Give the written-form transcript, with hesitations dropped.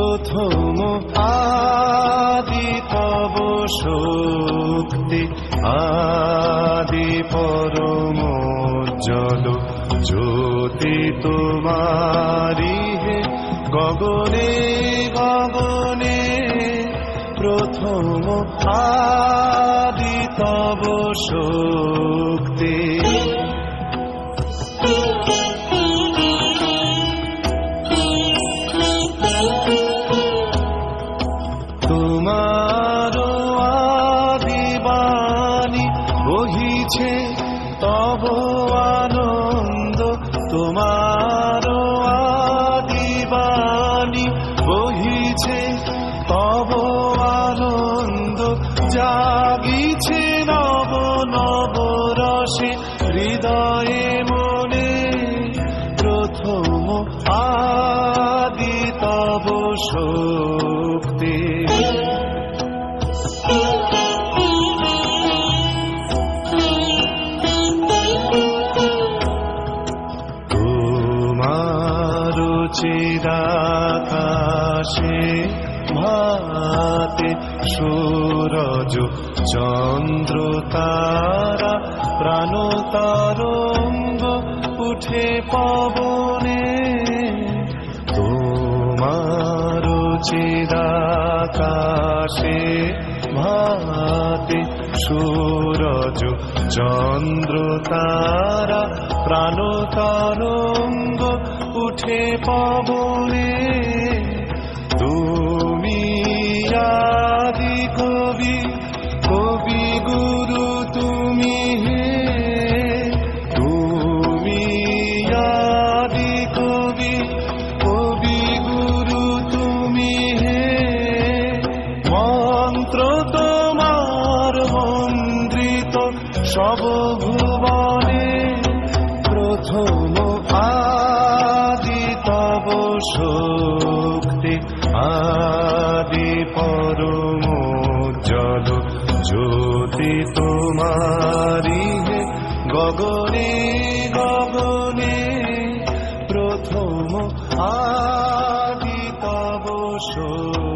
প্রথম আদি তব শক্তি, আদি পরম জল জ্যোতি তোমারি হে গগনে গগনে। প্রথম আদি তব শক্তি। তোমার আদি বাণী বহিছে তব আনন্দ, তোমার আদি বাণী বহিছে তব আনন্দ। জাগিছে নব নব রসে হৃদয়ে মনে, প্রথম আদি তব শক্তি। তোমার চিরাকাশে ভাতে সূরজ চন্দ্র তারা, প্রাণ তরঙ্গ উঠে পবনে। তোমার চিরাকাশে ভাতে সূরজ চন্দ্র তারা, প্রাণ তরঙ্গ উঠে পবনে। তুমি আদি কবি, কবি গুরু তুমি হে। তুমি আদি কবি, কবি গুরু তুমি হে। মন্ত্র তোমার মন্ত্রিত সব ভুবনে, প্রথম আদি তব শক্তি, আদি পরম জল জ্যোতি তোমারি হে গগনে গগনে। প্রথম আদি তব শক্তি।